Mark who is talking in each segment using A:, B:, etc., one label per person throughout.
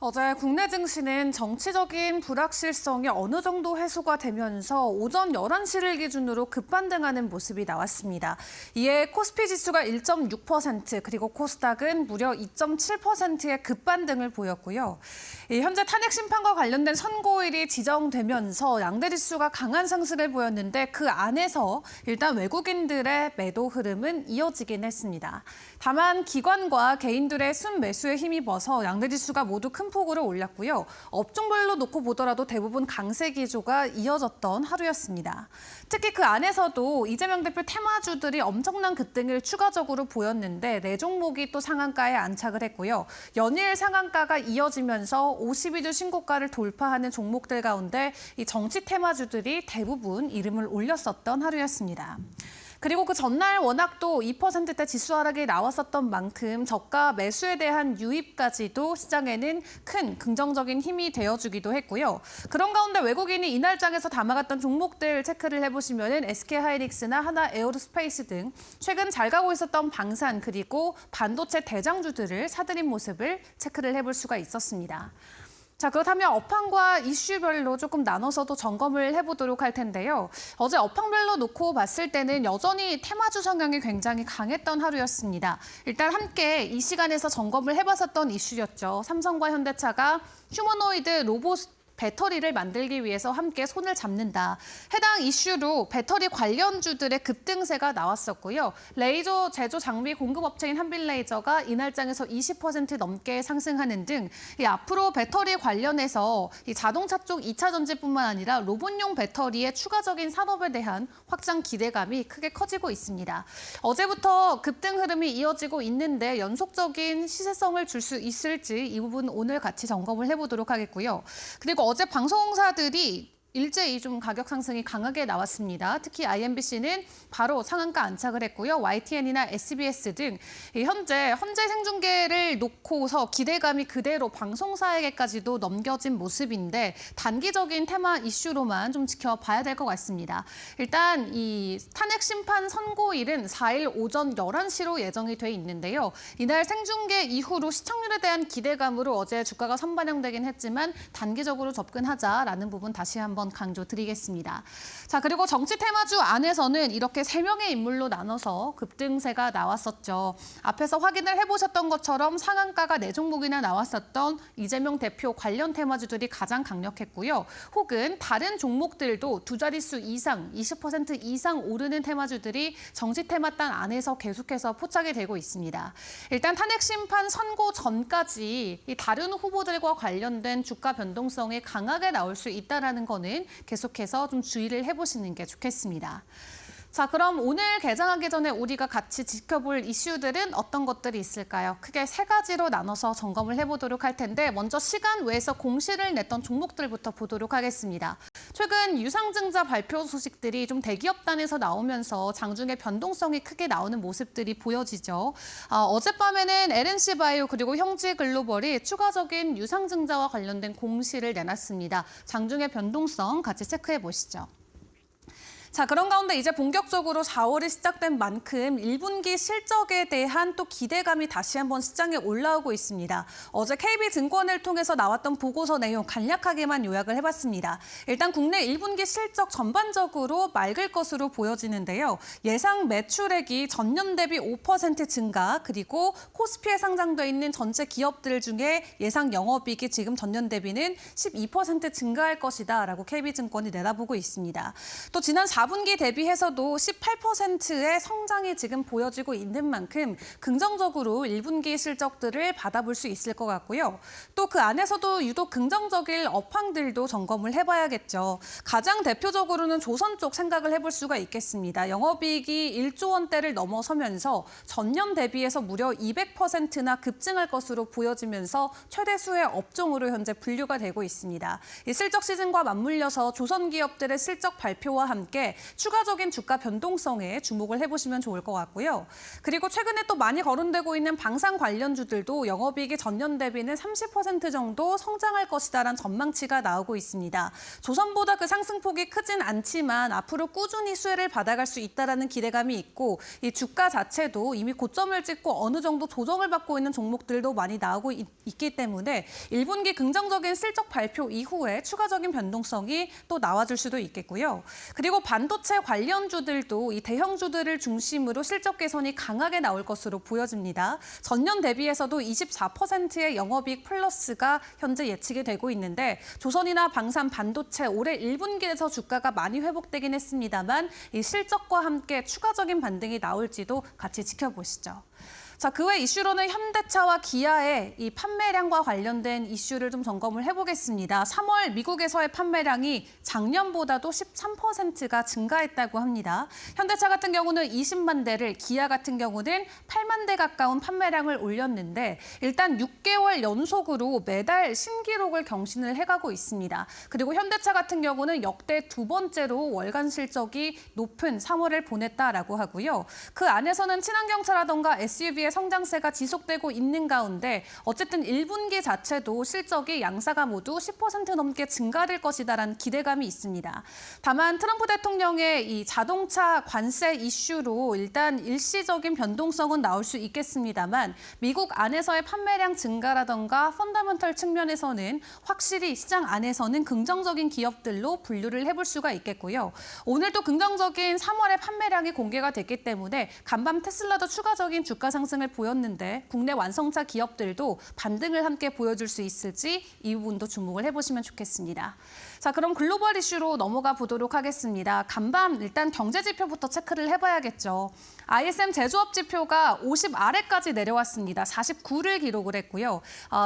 A: 어제 국내 증시는 정치적인 불확실성이 어느 정도 해소가 되면서 오전 11시를 기준으로 급반등하는 모습이 나왔습니다. 이에 코스피 지수가 1.6%, 그리고 코스닥은 무려 2.7%의 급반등을 보였고요. 현재 탄핵 심판과 관련된 선고일이 지정되면서 양대 지수가 강한 상승을 보였는데 그 안에서 일단 외국인들의 매도 흐름은 이어지긴 했습니다. 다만 기관과 개인들의 순매수에 힘입어서 양대 지수가 모두 큰 폭으로 올랐고요. 업종별로 놓고 보더라도 대부분 강세 기조가 이어졌던 하루였습니다. 특히 그 안에서도 이재명 대표 테마주들이 엄청난 급등을 추가적으로 보였는데 네 종목이 또 상한가에 안착을 했고요. 연일 상한가가 이어지면서 52주 신고가를 돌파하는 종목들 가운데 이 정치 테마주들이 대부분 이름을 올렸었던 하루였습니다. 그리고 그 전날 워낙 또 2%대 지수 하락이 나왔었던 만큼 저가 매수에 대한 유입까지도 시장에는 큰 긍정적인 힘이 되어주기도 했고요. 그런 가운데 외국인이 이날장에서 담아갔던 종목들 체크를 해보시면 SK하이닉스나 하나에어로스페이스 등 최근 잘 가고 있었던 방산 그리고 반도체 대장주들을 사들인 모습을 체크를 해볼 수가 있었습니다. 자, 그렇다면 업황과 이슈별로 조금 나눠서도 점검을 해보도록 할 텐데요. 어제 업황별로 놓고 봤을 때는 여전히 테마주 성향이 굉장히 강했던 하루였습니다. 일단 함께 이 시간에서 점검을 해봤었던 이슈였죠. 삼성과 현대차가 휴머노이드 로봇 배터리를 만들기 위해서 함께 손을 잡는다. 해당 이슈로 배터리 관련주들의 급등세가 나왔었고요. 레이저 제조 장비 공급업체인 한빛레이저가 이날장에서 20% 넘게 상승하는 등 앞으로 배터리 관련해서 이 자동차 쪽 2차 전지뿐만 아니라 로봇용 배터리의 추가적인 산업에 대한 확장 기대감이 크게 커지고 있습니다. 어제부터 급등 흐름이 이어지고 있는데 연속적인 시세성을 줄 수 있을지 이 부분 오늘 같이 점검을 해보도록 하겠고요. 그리고 어제 방송사들이 일제히 좀 가격 상승이 강하게 나왔습니다. 특히 IMBC는 바로 상한가 안착을 했고요. YTN이나 SBS 등 현재 생중계를 놓고서 기대감이 그대로 방송사에게까지도 넘겨진 모습인데 단기적인 테마 이슈로만 좀 지켜봐야 될 것 같습니다. 일단 이 탄핵 심판 선고일은 4일 오전 11시로 예정이 돼 있는데요. 이날 생중계 이후로 시청률에 대한 기대감으로 어제 주가가 선반영되긴 했지만 단기적으로 접근하자라는 부분 다시 한번 강조드리겠습니다. 자, 그리고 정치 테마주 안에서는 이렇게 3명의 인물로 나눠서 급등세가 나왔었죠. 앞에서 확인을 해보셨던 것처럼 상한가가 4종목이나 나왔었던 이재명 대표 관련 테마주들이 가장 강력했고요. 혹은 다른 종목들도 두 자릿수 이상, 20% 이상 오르는 테마주들이 정치 테마단 안에서 계속해서 포착이 되고 있습니다. 일단 탄핵 심판 선고 전까지 이 다른 후보들과 관련된 주가 변동성이 강하게 나올 수 있다는 거는 계속해서 좀 주의를 해보시는 게 좋겠습니다. 자, 그럼 오늘 개장하기 전에 우리가 같이 지켜볼 이슈들은 어떤 것들이 있을까요? 크게 3가지로 나눠서 점검을 해보도록 할 텐데 먼저 시간 외에서 공시를 냈던 종목들부터 보도록 하겠습니다. 최근 유상증자 발표 소식들이 좀 대기업단에서 나오면서 장중에 변동성이 크게 나오는 모습들이 보여지죠. 어젯밤에는 LNC바이오 그리고 형지글로벌이 추가적인 유상증자와 관련된 공시를 내놨습니다. 장중의 변동성 같이 체크해 보시죠. 자, 그런 가운데 이제 본격적으로 4월이 시작된 만큼 1분기 실적에 대한 또 기대감이 다시 한번 시장에 올라오고 있습니다. 어제 KB증권을 통해서 나왔던 보고서 내용 간략하게만 요약을 해봤습니다. 일단 국내 1분기 실적 전반적으로 맑을 것으로 보여지는데요. 예상 매출액이 전년 대비 5% 증가, 그리고 코스피에 상장돼 있는 전체 기업들 중에 예상 영업이익이 지금 전년 대비는 12% 증가할 것이다라고 KB증권이 내다보고 있습니다. 또 지난 4분기 대비해서도 18%의 성장이 지금 보여지고 있는 만큼 긍정적으로 1분기 실적들을 받아볼 수 있을 것 같고요. 또 그 안에서도 유독 긍정적일 업황들도 점검을 해봐야겠죠. 가장 대표적으로는 조선 쪽 생각을 해볼 수가 있겠습니다. 영업이익이 1조 원대를 넘어서면서 전년 대비해서 무려 200%나 급증할 것으로 보여지면서 최대 수의 업종으로 현재 분류가 되고 있습니다. 이 실적 시즌과 맞물려서 조선 기업들의 실적 발표와 함께 때문에 추가적인 주가 변동성에 주목을 해보시면 좋을 것 같고요. 그리고 최근에 또 많이 거론되고 있는 방산 관련주들도 영업이익이 전년 대비는 30% 정도 성장할 것이다라는 전망치가 나오고 있습니다. 조선보다 그 상승폭이 크진 않지만 앞으로 꾸준히 수혜를 받아갈 수 있다라는 기대감이 있고 이 주가 자체도 이미 고점을 찍고 어느 정도 조정을 받고 있는 종목들도 많이 나오고 있기 때문에 1분기 긍정적인 실적 발표 이후에 추가적인 변동성이 또 나와줄 수도 있겠고요. 그리고 반도체 관련주들도 이 대형주들을 중심으로 실적 개선이 강하게 나올 것으로 보여집니다. 전년 대비해서도 24%의 영업이익 플러스가 현재 예측이 되고 있는데 조선이나 방산, 반도체 올해 1분기에서 주가가 많이 회복되긴 했습니다만 이 실적과 함께 추가적인 반등이 나올지도 같이 지켜보시죠. 자, 그 외 이슈로는 현대차와 기아의 이 판매량과 관련된 이슈를 좀 점검을 해보겠습니다. 3월 미국에서의 판매량이 작년보다도 13%가 증가했다고 합니다. 현대차 같은 경우는 20만 대를, 기아 같은 경우는 8만 대 가까운 판매량을 올렸는데 일단 6개월 연속으로 매달 신기록을 경신을 해가고 있습니다. 그리고 현대차 같은 경우는 역대 두 번째로 월간 실적이 높은 3월을 보냈다라고 하고요. 그 안에서는 친환경차라던가 SUV의 성장세가 지속되고 있는 가운데 어쨌든 1분기 자체도 실적이 양사가 모두 10% 넘게 증가될 것이다라는 기대감이 있습니다. 다만 트럼프 대통령의 이 자동차 관세 이슈로 일단 일시적인 변동성은 나올 수 있겠습니다만 미국 안에서의 판매량 증가라던가 펀더멘털 측면에서는 확실히 시장 안에서는 긍정적인 기업들로 분류를 해볼 수가 있겠고요. 오늘도 긍정적인 3월의 판매량이 공개가 됐기 때문에 간밤 테슬라도 추가적인 주가 상승을 보였는데 국내 완성차 기업들도 반등을 함께 보여줄 수 있을지 이 부분도 주목을 해보시면 좋겠습니다. 자, 그럼 글로벌 이슈로 넘어가 보도록 하겠습니다. 간밤 일단 경제 지표부터 체크를 해봐야겠죠. ISM 제조업 지표가 50 아래까지 내려왔습니다. 49를 기록을 했고요.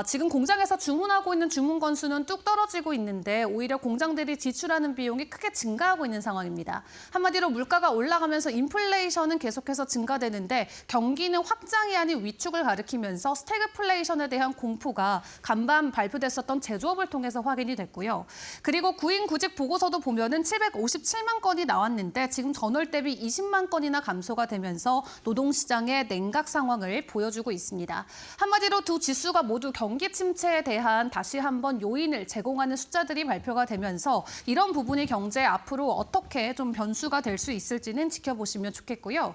A: 지금 공장에서 주문하고 있는 주문 건수는 뚝 떨어지고 있는데 오히려 공장들이 지출하는 비용이 크게 증가하고 있는 상황입니다. 한마디로 물가가 올라가면서 인플레이션은 계속해서 증가되는데 경기는 확장이 아닌 위축을 가리키면서 스태그플레이션에 대한 공포가 간밤 발표됐었던 제조업을 통해서 확인이 됐고요. 그리고 구인 구직 보고서도 보면은 757만 건이 나왔는데 지금 전월 대비 20만 건이나 감소가 되면서 노동시장의 냉각 상황을 보여주고 있습니다. 한마디로 두 지수가 모두 경기 침체에 대한 다시 한번 요인을 제공하는 숫자들이 발표가 되면서 이런 부분이 경제 앞으로 어떻게 좀 변수가 될 수 있을지는 지켜보시면 좋겠고요.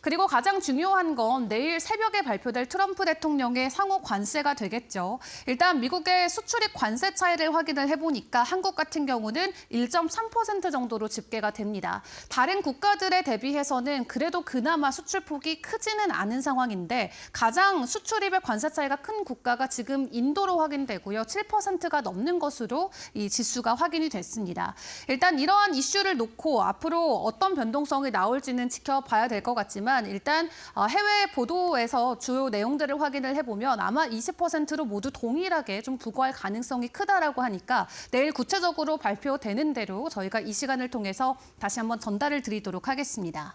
A: 그리고 가장 중요한 건 내일 새벽에 발표될 트럼프 대통령의 상호 관세가 되겠죠. 일단 미국의 수출입 관세 차이를 확인을 해보니까 한국 같은 경우는 1.3% 정도로 집계가 됩니다. 다른 국가들에 대비해서는 그래도 그나마 수출폭이 크지는 않은 상황인데 가장 수출입의 관세 차이가 큰 국가가 지금 인도로 확인되고요. 7%가 넘는 것으로 이 지수가 확인이 됐습니다. 일단 이러한 이슈를 놓고 앞으로 어떤 변동성이 나올지는 지켜봐야 될 것 같지만 일단 해외 보도에서 주요 내용들을 확인을 해보면 아마 20%로 모두 동일하게 좀 부과할 가능성이 크다라고 하니까 내일 구체적으로 발표되는 대로 저희가 이 시간을 통해서 다시 한번 전달을 드리도록 하겠습니다.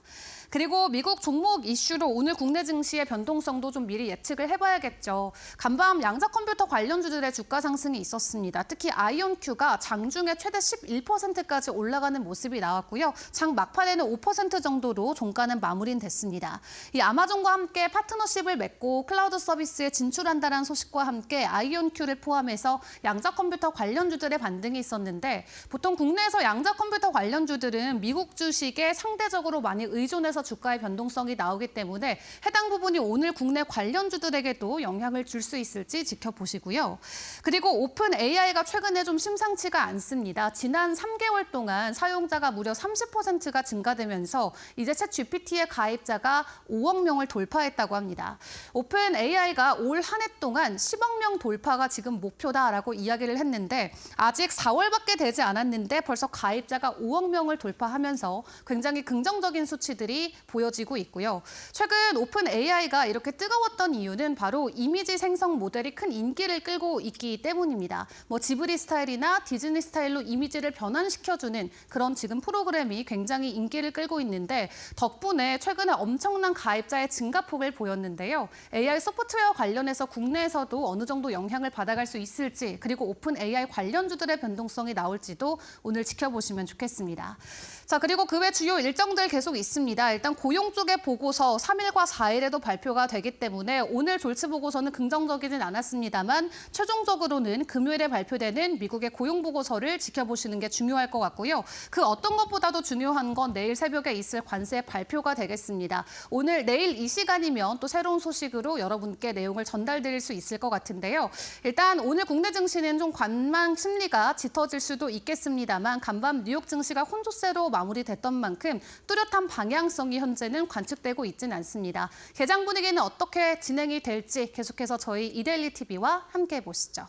A: 그리고 미국 종목 이슈로 오늘 국내 증시의 변동성도 좀 미리 예측을 해봐야겠죠. 간밤 양자 컴퓨터 관련주들의 주가 상승이 있었습니다. 특히 아이온큐가 장중에 최대 11%까지 올라가는 모습이 나왔고요. 장 막판에는 5% 정도로 종가는 마무리는 됐습니다. 이 아마존과 함께 파트너십을 맺고 클라우드 서비스에 진출한다는 소식과 함께 아이온큐를 포함해서 양자 컴퓨터 관련주들의 반등이 있었는데 보통 국내에서 양자 컴퓨터 관련주들은 미국 주식에 상대적으로 많이 의존해서 주가의 변동성이 나오기 때문에 해당 부분이 오늘 국내 관련주들에게도 영향을 줄 수 있을지 지켜보시고요. 그리고 오픈 AI가 최근에 좀 심상치가 않습니다. 지난 3개월 동안 사용자가 무려 30%가 증가되면서 이제 챗 GPT의 가입자가 5억 명을 돌파했다고 합니다. 오픈 AI가 올 한 해 동안 10억 명 돌파가 지금 목표다라고 이야기를 했는데 아직 4월밖에 되지 않았는데 벌써 가입자가 5억 명을 돌파하면서 굉장히 긍정적인 수치들이 모습이 보여지고 있고요. 최근 오픈 AI가 이렇게 뜨거웠던 이유는 바로 이미지 생성 모델이 큰 인기를 끌고 있기 때문입니다. 지브리 스타일이나 디즈니 스타일로 이미지를 변환시켜주는 그런 지금 프로그램이 굉장히 인기를 끌고 있는데 덕분에 최근에 엄청난 가입자의 증가폭을 보였는데요. AI 소프트웨어 관련해서 국내에서도 어느 정도 영향을 받아갈 수 있을지 그리고 오픈 AI 관련주들의 변동성이 나올지도 오늘 지켜보시면 좋겠습니다. 자, 그리고 그 외 주요 일정들 계속 있습니다. 일단 고용 쪽의 보고서 3일과 4일에도 발표가 되기 때문에 오늘 졸지 보고서는 긍정적이진 않았습니다만 최종적으로는 금요일에 발표되는 미국의 고용 보고서를 지켜보시는 게 중요할 것 같고요. 그 어떤 것보다도 중요한 건 내일 새벽에 있을 관세 발표가 되겠습니다. 오늘 내일 이 시간이면 또 새로운 소식으로 여러분께 내용을 전달드릴 수 있을 것 같은데요. 일단 오늘 국내 증시는 좀 관망 심리가 짙어질 수도 있겠습니다만 간밤 뉴욕 증시가 혼조세로 마무리됐던 만큼 뚜렷한 방향성이 현재는 관측되고 있지는 않습니다. 개장 분위기는 어떻게 진행이 될지 계속해서 저희 이데일리 TV와 함께 보시죠.